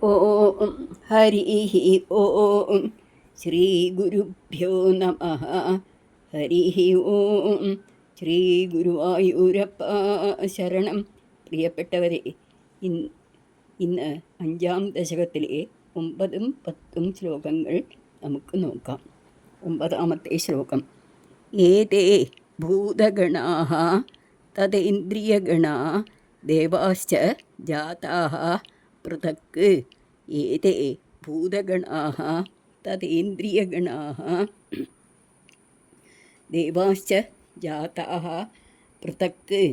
ഓം ഹരി ഓം ശ്രീ ഗുരുഭ്യോ നമഃ. ഹരി ഓം ശ്രീ ഗുരുവായൂരപ്പ ശരണം. പ്രിയപ്പെട്ടവരെ, ഇന്ന് 5-ാം ദശകത്തിലെ 9ഉം 10ഉം ശ്ലോകങ്ങൾ നമുക്ക് നോക്കാം. 9ാമത്തെ ശ്ലോകം. ഏതേ ഭൂതഗണാഃ തദേന്ദ്രിയഗണാ ദേവാശ്ച ജാതാഃ പൃഥക്. ഏതേ ഭൂതഗണാഃ തദേന്ദ്രിയഗണാഃ ദേവാശ്ച ജാതാഃ പൃഥക്.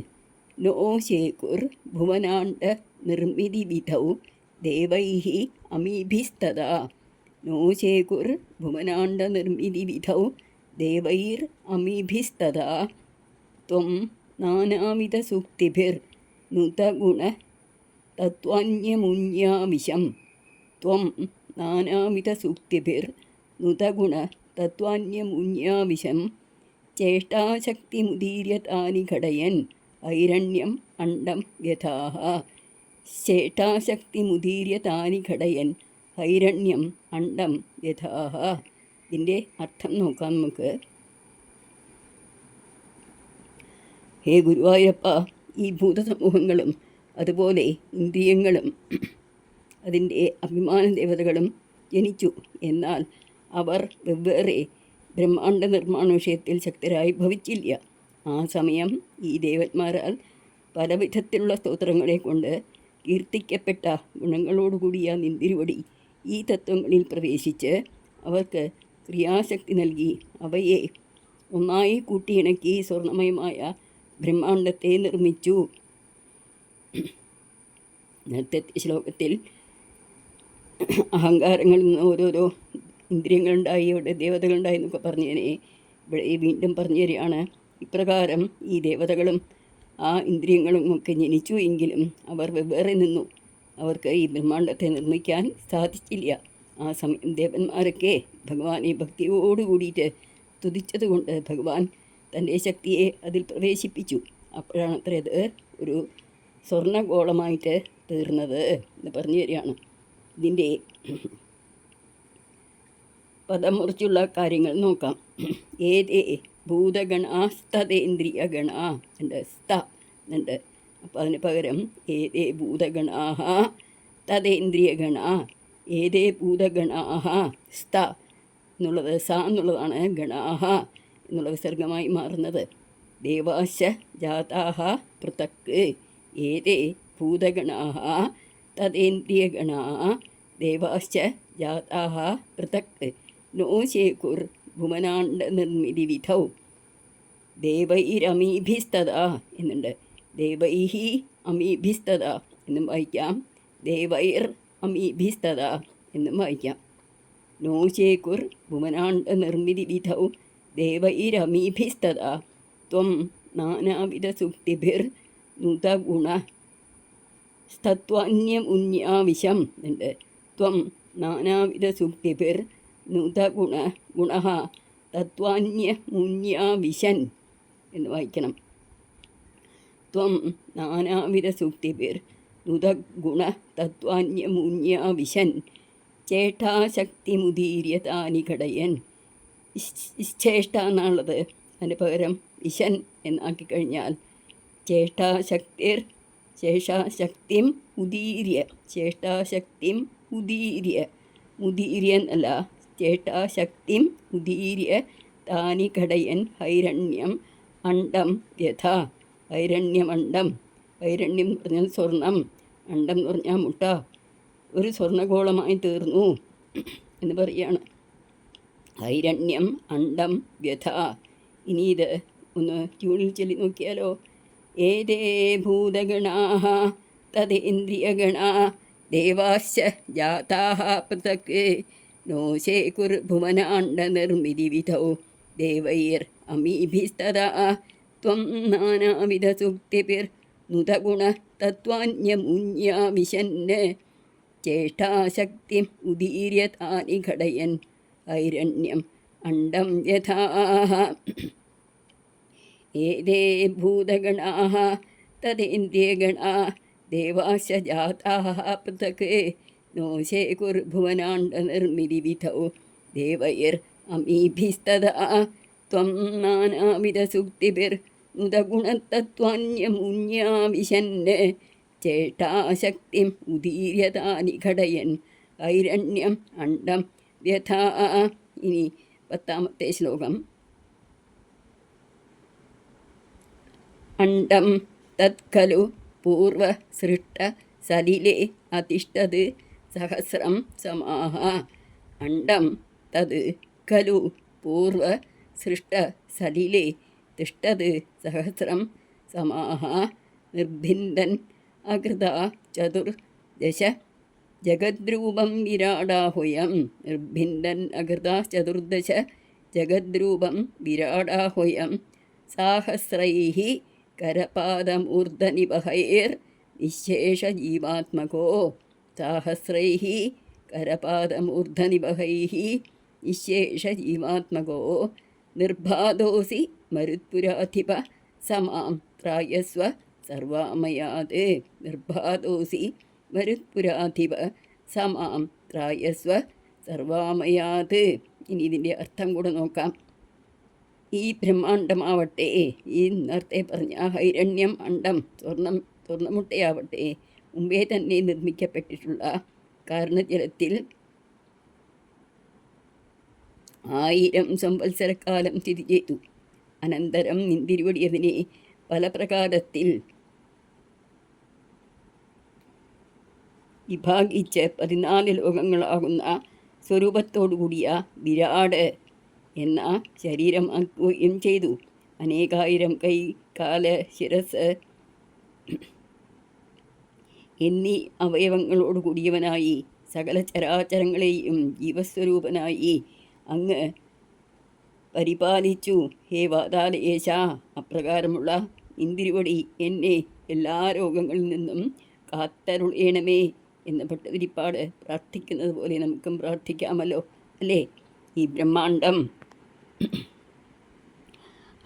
നോ ശേകുർ ഭുവനാണ്ഡ നിർമ്മിതിവിധൗ ദേവൈഃ അമീഭിസ്തദാ. നോ ശേകുർ ഭുവനാണ്ഡ നിർമ്മിതിവിധൗ ദേവൈർ അമീഭിസ്തദാ. ത്വം നാനാവിധസൂക്തിഭിർ നുതഗുണ തത്വാന്യമുന്യാവിശം. ത്വം നാനാവിധസൂക്തിഭിർ നുതഗുണ തത്വാന്യമുന്യാവിശം. ചേഷ്ടാശക്തിമുദീര്യ താനി ഘടയൻ ഐരണ്യം അണ്ഡം യഥാഃ. ചേഷ്ടാശക്തിമുദീര്യ താനി ഘടയൻ ഐരണ്യം അണ്ഡം യഥാഃ. ഇതിൻ്റെ അർത്ഥം നോക്കാം നമുക്ക്. ഹേ ഗുരുവായൂരപ്പ, ഈ ഭൂതസമൂഹങ്ങളും അതുപോലെ ഇന്ദ്രിയങ്ങളും അതിൻ്റെ അഭിമാന ദേവതകളും ജനിച്ചു. എന്നാൽ അവർ വെവ്വേറെ ബ്രഹ്മാണ്ഡ നിർമ്മാണ വിഷയത്തിൽ ശക്തരായി ഭവിച്ചില്ല. ആ സമയം ഈ ദേവന്മാരാൽ പല വിധത്തിലുള്ള സ്തോത്രങ്ങളെ കൊണ്ട് കീർത്തിക്കപ്പെട്ട ഗുണങ്ങളോടുകൂടിയ നിന്തിരുവടി ഈ തത്വങ്ങളിൽ പ്രവേശിച്ച് അവർക്ക് ക്രിയാശക്തി നൽകി അവയെ ഒന്നായി കൂട്ടിയിണക്കി സ്വർണ്ണമയമായ ബ്രഹ്മാണ്ഡത്തെ നിർമ്മിച്ചു. നേരത്തെ ശ്ലോകത്തിൽ അഹങ്കാരങ്ങളിൽ നിന്ന് ഓരോരോ ഇന്ദ്രിയങ്ങളുണ്ടായി, അവിടെ ദേവതകളുണ്ടായി എന്നൊക്കെ പറഞ്ഞതിനെ ഇവിടെ വീണ്ടും പറഞ്ഞു തരികയാണ്. ഇപ്രകാരം ഈ ദേവതകളും ആ ഇന്ദ്രിയങ്ങളും ഒക്കെ ജനിച്ചു എങ്കിലും അവർ വെവ്വേറെ നിന്നു. അവർക്ക് ഈ ബ്രഹ്മാണ്ഡത്തെ നിർമ്മിക്കാൻ സാധിച്ചില്ല. ആ സമയം ദേവന്മാരൊക്കെ ഭഗവാനെ ഭക്തിയോട് കൂടിയിട്ട് സ്തുതിച്ചതുകൊണ്ട് ഭഗവാൻ തൻ്റെ ശക്തിയെ അതിൽ പ്രവേശിപ്പിച്ചു. അപ്പോഴാണ് അത്രയത് ഒരു സ്വർണ്ണഗോളമായിട്ട് തീർന്നത് എന്ന് പറഞ്ഞു തരികയാണ്. ഇതിൻ്റെ പദം മുറിച്ചുള്ള കാര്യങ്ങൾ നോക്കാം. ഏതേ ഭൂതഗണാസ്തദേന്ദ്രിയ ഗണ ഉണ്ട്, സ്ത എന്നുണ്ട്. അപ്പോൾ അതിന് പകരം ഏതേ ഭൂതഗണാഃ തദേന്ദ്രിയ ഗണ. ഏതേ ഭൂതഗണാഃ സ്ത എന്നുള്ളത് സ എന്നുള്ളതാണ് ഗണാഃ എന്നുള്ള വിസർഗമായി മാറുന്നത്. ദേവാശ്ച ജാതാഃ പൃഥക്. ഏതേ ഭൂതഗണാഃ തദേന്ദ്രിയഗണാഃ ദേവാശ്ച ജാതാഃ പൃഥക്. നോ ശേകുർ ഭുവനാണ്ഡ നിർമ്മിതിവിധൗ ദേവൈരമീഭിസ്തദാ എന്നുണ്ട്. ദേവൈഃ അമീഭിസ്തദാ എന്നും വായിക്കാം, ദേവൈർ അമീഭിസ്തദാ എന്നും വായിക്കാം. നോ ശേകുർ ഭുവനാണ്ഡ നിർമ്മിതിവിധൗ ദേവൈരമീഭിസ്തദാ. ത്വം നാനാവിധസൂക്തിഭിർ നുതഗുണ തത്വാന്യമുന്യാവിശം ഉണ്ട്. ത്വം നാനാവിധസൂക്തിഭിർ നുതഗുണ ഗുണഃ തത്വാന്യമുന്യാവിശൻ എന്ന് വായിക്കണം. ത്വം നാനാവിധസൂക്തിഭിർ നുതഗുണ തത്വാന്യമുന്യാവിശൻ. ചേഷ്ടാശക്തിമുദീര്യ താനി ഘടയൻ. ചേഷ്ട എന്നുള്ളത് അതിന് പകരം വിശൻ എന്നാക്കിക്കഴിഞ്ഞാൽ ചേഷ്ടാശക്തിം ഉദീര്യ. ചേഷ്ടാശക്തിം ഉദീര്യ, മുദീര്യൻ അല്ല, ചേഷ്ടാശക്തിം ഉദീര്യ താനി ഘടയൻ ഹൈരണ്യം അണ്ഡം യഥ. ഹൈരണ്യമണ്ഡം, ഹൈരണ്യം എന്ന് പറഞ്ഞാൽ സ്വർണം, അണ്ഡം എന്ന് പറഞ്ഞാൽ മുട്ട, ഒരു സ്വർണ്ണഗോളമായി തീർന്നു എന്ന് പറയുകയാണ്. ഹൈരണ്യം അണ്ഡം വ്യഥ. ഇനി ഇത് ഒന്ന് ട്യൂണിൽ ചൊല്ലി നോക്കിയാലോ. ഏതേ ഭൂതഗണാഃ തദേന്ദ്രിയഗണാ ദേവാശ്ച ജാതാഃ പൃഥക്. നോ ശേകുർ ഭുവനാണ്ഡ നിർമ്മിതിവിധൗ ദേവൈർ അമീഭിസ്തദാ. ത്വം നാനാവിധസൂക്തിഭിർ നുതഗുണ തത്വാന്യമുന്യാവിശൻ. ചേഷ്ടാശക്തിം ഉദീര്യ താനി ഘടയൻ ഐരണ്യം അണ്ഡം യഥാഃ. ഏതേ ഭൂതഗണാഃ തദേന്ദ്രിയഗണാ ദേവാശ്ച ജാതാഃ പൃഥക്. नो शेकुर्भुवनाण्डनिर्मितिविधौ देवैर् अमीभिस्तदा त्वं नानाविधसुक्तिभिर्नुदगुणतत्त्वान्यमुन्याविशन् ചേഷ്ടാശക്തിം ഉദീര്യതാനി ഘടയൻ ഐരണ്യം അണ്ഡം വ്യഥാ. ഇനി 10ാമത്തെ ശ്ലോകം. അണ്ഡം തത്ഖലു പൂർവസൃഷ്ട സലിലേ അതിഷ്ഠത് സഹസ്രം സമാഹ. അണ്ഡം തത് ഖലു പൂർവസൃഷ്ട സലിലേ തിഷ്ഠത് സഹസ്രം സമാഹ. നിർഭിന്ദൻ അകൃത ചതുർദശ ജഗദ്രൂപം വിരാടാഹുയം. നിർഭിന്ദൻ അകൃത ചതുർദശ ജഗദ്രൂപം വിരാടാഹുയം. സാഹസ്രൈഃ കരപാദമൂർധനിവഹൈർ നിശേഷജീവാത്മകോ. സാഹസ്രൈഃ കരപാദമൂർധനിവഹൈഃ നിശേഷജീവാത്മകോ. നിർബാധോസി മരുത്പുരാധിപ സമാം ത്രായസ്വ സർവാമയാത്. നിർബാധോസി മരുത്പുരാധിപ സമാം ത്രായസ്വ സർവാമയാത്. ഇനി ഇതിൻ്റെ അർത്ഥം കൂടെ നോക്കാം. ഈ ബ്രഹ്മാണ്ടമാവട്ടെ, ഈ നേരത്തെ പറഞ്ഞ ഹൈരണ്യം അണ്ഡം സ്വർണ്ണമുട്ടയാവട്ടെ, മുമ്പേ തന്നെ നിർമ്മിക്കപ്പെട്ടിട്ടുള്ള കാരണജലത്തിൽ 1000 സംവത്സരക്കാലം സ്ഥിതി ചെയ്തു. അനന്തരം നിന്തിരുവടി അതിനെ പല പ്രകാരത്തിൽ വിഭാഗിച്ച് 14 ലോകങ്ങളാകുന്ന സ്വരൂപത്തോടുകൂടിയ വിരാട് എന്ന ശരീരമാക്കുകയും ചെയ്തു. അനേകായിരം കൈ, കാല്, ശിരസ് എന്നീ അവയവങ്ങളോടുകൂടിയവനായി സകല ചരാചരങ്ങളെയും ജീവസ്വരൂപനായി അങ്ങ് പരിപാലിച്ചു. ഹേ വാതാലയേശ, അപ്രകാരമുള്ള ഇന്തിരുവടി എന്നെ എല്ലാ രോഗങ്ങളിൽ നിന്നും കാത്തരുളേണമേ എന്ന് ഭട്ടതിരിപ്പാട് പ്രാർത്ഥിക്കുന്നത് പോലെ നമുക്കും പ്രാർത്ഥിക്കാമല്ലോ, അല്ലേ? ഈ ബ്രഹ്മാണ്ടം,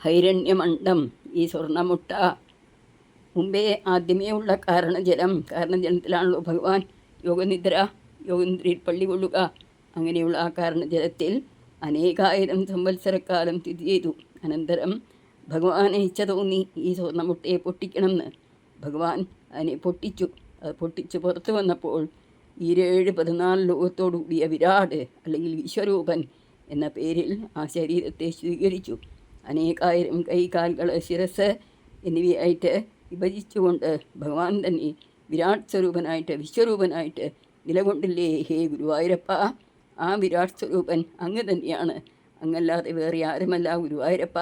ഹൈരണ്യമണ്ഡം, ഈ സ്വർണ്ണമുട്ട, മുമ്പേ ആദ്യമേ ഉള്ള കാരണജലത്തിലാണല്ലോ ഭഗവാൻ യോഗനിദ്രയിൽ പള്ളി കൊള്ളുക. അങ്ങനെയുള്ള ആ കാരണജലത്തിൽ അനേകായിരം സംവത്സരക്കാലം സ്ഥിതി ചെയ്തു. അനന്തരം ഭഗവാനെ ഇച്ഛ തോന്നി ഈ സ്വർണ്ണമുട്ടയെ പൊട്ടിക്കണമെന്ന്. ഭഗവാൻ അതിനെ പൊട്ടിച്ചു. അത് പൊട്ടിച്ച് പുറത്തു വന്നപ്പോൾ 14 ലോകത്തോടു കൂടിയ വിരാട് അല്ലെങ്കിൽ വിശ്വരൂപൻ എന്ന പേരിൽ ആ ശരീരത്തെ സ്വീകരിച്ചു. അനേകായിരം കൈകാലുകൾ, ശിരസ് എന്നിവയായിട്ട് വിഭജിച്ചുകൊണ്ട് ഭഗവാൻ തന്നെ വിരാട് സ്വരൂപനായിട്ട് വിശ്വരൂപനായിട്ട് നിലകൊണ്ടില്ലേ ഹേ ഗുരുവായൂരപ്പ. ആ വിരാട് സ്വരൂപൻ അങ്ങ് തന്നെയാണ്, അങ്ങല്ലാതെ വേറെ ആരുമല്ല ഗുരുവായൂരപ്പ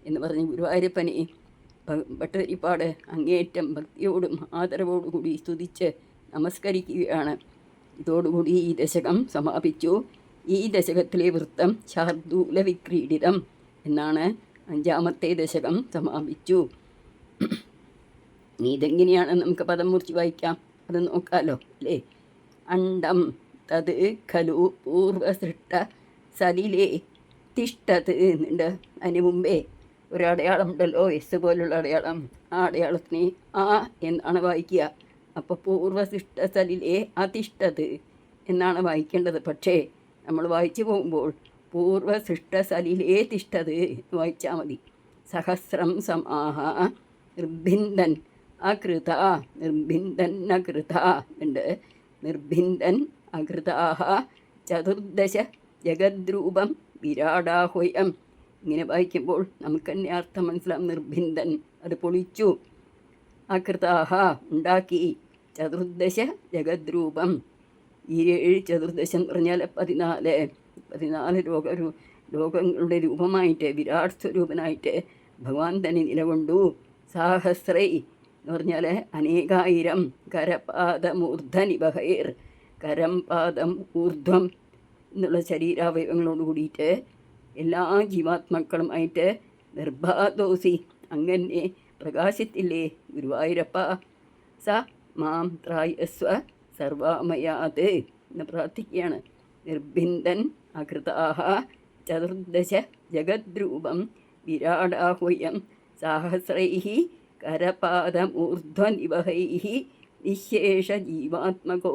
എന്ന് പറഞ്ഞ് ഗുരുവായൂരപ്പനെ ഭട്ടതിരിപ്പാട് അങ്ങേയറ്റം ഭക്തിയോടും ആദരവോടുകൂടി സ്തുതിച്ച് നമസ്കരിക്കുകയാണ്. ഇതോടുകൂടി ഈ ദശകം സമാപിച്ചു. ഈ ദശകത്തിലെ വൃത്തം ശാർദൂല വിക്രീഡിതം എന്നാണ്. 5ാമത്തെ ദശകം സമാപിച്ചു. ഇതെങ്ങനെയാണ് നമുക്ക് പദം മുറിച്ച് വായിക്കാം, അത് നോക്കാമല്ലോ, അല്ലേ? അണ്ഡം തത് ഖലു പൂർവസൃഷ്ട സലിലേ തിഷ്ഠത് എന്നുണ്ട്. അതിന് മുമ്പേ ഒരടയാളം ഉണ്ടല്ലോ, എസ് പോലുള്ള അടയാളം. ആ അടയാളത്തിന് ആ എന്നാണ് വായിക്കുക. അപ്പോൾ പൂർവസൃഷ്ട സലിലേ അതിഷ്ഠത് എന്നാണ് വായിക്കേണ്ടത്. പക്ഷേ നമ്മൾ വായിച്ചു പോകുമ്പോൾ പൂർവസൃഷ്ട സലിലേ തിഷ്ഠത് എന്ന് വായിച്ചാൽ മതി. സഹസ്രം സമാഹ നിർഭിന്ദൻ അകൃത. നിർഭിന്ദൻ അകൃത ഉണ്ട്. നിർഭിന്ദൻ അകൃതാഹ ചതുർദശ ജഗദ്രൂപം വിരാടാഹുയം. ഇങ്ങനെ വായിക്കുമ്പോൾ നമുക്ക് തന്നെ അർത്ഥം മനസ്സിലാവും. നിർഭിന്ദൻ അത് പൊളിച്ചു, അകൃതാഹ ഉണ്ടാക്കി, ചതുർദശ ജഗദ്രൂപം. ഈ 7 ചതുർദശം എന്ന് പറഞ്ഞാൽ 14 ലോകങ്ങളുടെ രൂപമായിട്ട് വിരാട് സ്വരൂപനായിട്ട് ഭഗവാൻ തന്നെ നിലകൊണ്ടു. സാഹസ്രൈ എന്ന് പറഞ്ഞാൽ അനേകായിരം. കരപാദമൂർധനിവഹൈർ, കരം, പാദം, ഊർധ്വം എന്നുള്ള ശരീരാവയവങ്ങളോട് കൂടിയിട്ട് എല്ലാ ജീവാത്മാക്കളുമായിട്ട് നിർബാധോസി അങ്ങനെ പ്രകാശത്തില്ലേ ഗുരുവായൂരപ്പ. സ മാം ത്രായസ്വ സർവാമയാത് എന്ന് പ്രാർത്ഥിക്കുകയാണ്. നിർഭിന്ദൻ അകൃതാഹ ചതുർദശ ജഗദ്രൂപം വിരാടാഹുയം. സാഹസ്രൈഃ കരപാദമൂർധ്വനിവഹൈഃ നിശേഷ ജീവാത്മകോ.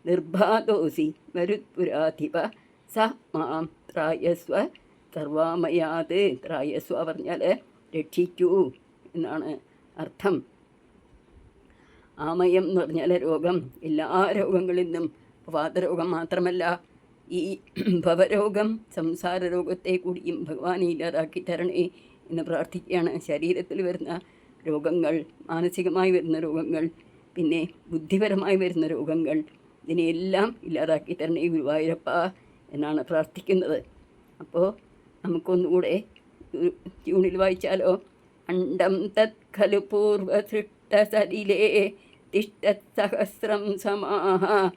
നിർബാധോസി മരുത്പുരാധിപ സ മാം ത്രായസ്വ സർവാമയാത്. ത്രായസ്വ പറഞ്ഞാൽ രക്ഷിക്കൂ എന്നാണ് അർത്ഥം. ആമയം എന്ന് പറഞ്ഞാൽ രോഗം, എല്ലാ രോഗങ്ങളിൽ നിന്നും, വാതരോഗം മാത്രമല്ല, ഈ ഭവരോഗം, സംസാര രോഗത്തെ കൂടിയും ഭഗവാനെ ഇല്ലാതാക്കി തരണേ എന്ന് പ്രാർത്ഥിക്കുകയാണ്. ശരീരത്തിൽ വരുന്ന രോഗങ്ങൾ, മാനസികമായി വരുന്ന രോഗങ്ങൾ, പിന്നെ ബുദ്ധിപരമായി വരുന്ന രോഗങ്ങൾ, ഇതിനെയെല്ലാം ഇല്ലാതാക്കി തരണേ ഗുരുവായൂരപ്പ എന്നാണ് പ്രാർത്ഥിക്കുന്നത്. അപ്പോൾ നമുക്കൊന്നുകൂടെ ട്യൂണിൽ വായിച്ചാലോ? അണ്ഡം തത് ഖലു പൂർവസൃഷ്ടസലിലേ തിഷ്ഠത് സഹസ്രം സമാഹ.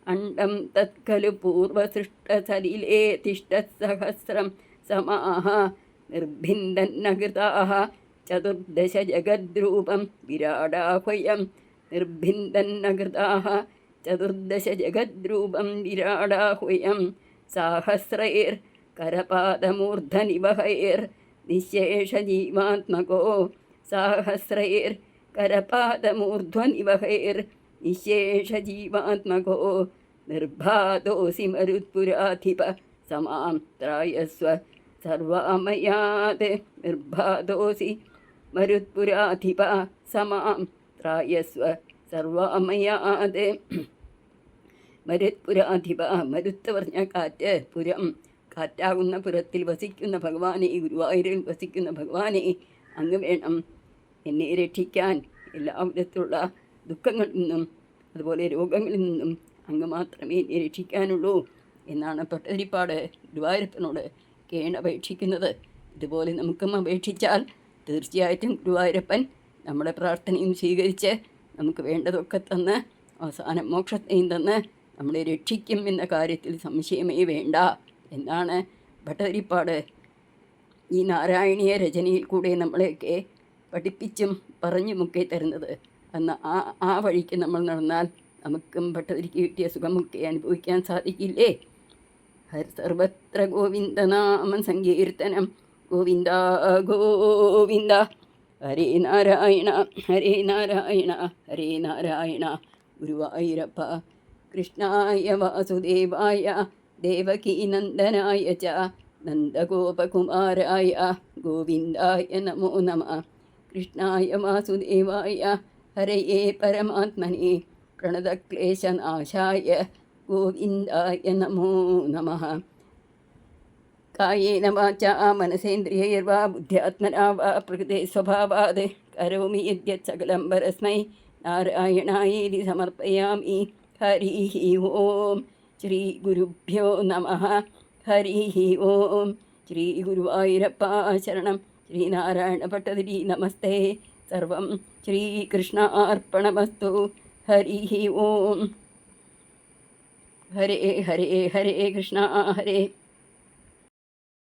അണ്ഡം തത് ഖലു പൂർവസൃഷ്ടസലിലേ തിഷ്ഠത് സഹസ്രം സമാഹ. നിർഭിന്ദന്നകൃതാഃ ചതുർദശ ജഗദ്രൂപം വിരാടാഹ്വയം. നിർഭിന്ദന്നകൃതാഃ ചതുർദശ ജഗദ്രൂപം വിരാടാഹ്വയം. സാഹസ്രൈർ കരപാദമൂർധനിവഹൈർ നിശേഷജീവാത്മകോ. സാഹസ്രൈർ കരപാദമൂർധ്വനിവഹൈർ നിശേഷജീവാത്മകോ. നിർബാധോസി മരുത്പുരാധിപ സമാം ത്രായസ്വ സർവാമയാത്. നിർബാധോസി മരുത്പുരാധിപ സമാം ത്രായസ്വ സർവാമയാത്. മരുത്പുരാധിപ, മരുത്ത് പറഞ്ഞ കാറ്റ്, പുരം, കാറ്റാകുന്ന പുരത്തിൽ വസിക്കുന്ന ഭഗവാനെ, ഗുരുവായൂരിൽ വസിക്കുന്ന ഭഗവാനെ, അങ്ങ് വേണം എന്നെ രക്ഷിക്കാൻ. എല്ലാവിധത്തിലുള്ള ദുഃഖങ്ങളിൽ നിന്നും അതുപോലെ രോഗങ്ങളിൽ നിന്നും അങ്ങ് മാത്രമേ എന്നെ രക്ഷിക്കാനുള്ളൂ എന്നാണ് ഭട്ടതിരിപ്പാട് ഗുരുവായൂരപ്പനോട് കേണപേക്ഷിക്കുന്നത്. ഇതുപോലെ നമുക്കും അപേക്ഷിച്ചാൽ തീർച്ചയായിട്ടും ഗുരുവായൂരപ്പൻ നമ്മുടെ പ്രാർത്ഥനയും സ്വീകരിച്ച് നമുക്ക് വേണ്ടതൊക്കെ തന്ന് അവസാനം മോക്ഷത്തെയും തന്ന് നമ്മളെ രക്ഷിക്കും എന്ന കാര്യത്തിൽ സംശയമേ വേണ്ട എന്നാണ് ഭട്ടതിരിപ്പാട് ഈ നാരായണീയ രചനയിൽ കൂടെ നമ്മളെയൊക്കെ പഠിപ്പിച്ചും പറഞ്ഞുമൊക്കെ തരുന്നത്. അന്ന് ആ വഴിക്ക് നമ്മൾ നടന്നാൽ നമുക്കും ഭട്ടതിരിക്ക് കിട്ടിയ സുഖമൊക്കെ അനുഭവിക്കാൻ സാധിക്കില്ലേ? സർവത്ര ഗോവിന്ദനാമ സങ്കീർത്തനം. ഗോവിന്ദ ഗോവിന്ദ. ഹരേ നാരായണ ഹരേ നാരായണ ഹരേ നാരായണ. ഗുരുവായൂരപ്പ. കൃഷ്ണായ വാസുദേവായ ദേവകീനന്ദനായ ച നന്ദഗോപകുമാരായ ഗോവിന്ദായ നമോ നമഃ. കൃഷ്ണായ വാസുദേവായ ഹരയേ പരമാത്മനെ പ്രണതക്ലേശനാശായ ഗോവിന്ദായ നമോ നമഃ. കായേന വാചാ മനസേന്ദ്രിയൈർവാ ബുദ്ധ്യാത്മനാ വാ പ്രകൃതേ സ്വഭാവാത് കരോമി യദ്യത് സകലം പരസ്മൈ നാരായണായേതി സമർപ്പയാമി. ഹരി ഓം. ശ്രീ ഗുരുഭ്യോ നമഃ. ഹരി ഓം. ശ്രീ ഗുരുവായൂരപ്പ ശരണം. ശ്രീനാരായണ ഭട്ടതിരി നമസ്തേ. സർവം ശ്രീകൃഷ്ണാർപ്പണമസ്തു. ഹരി ഓം. ഹരേ ഹരേ ഹരേ കൃഷ്ണ ഹരേ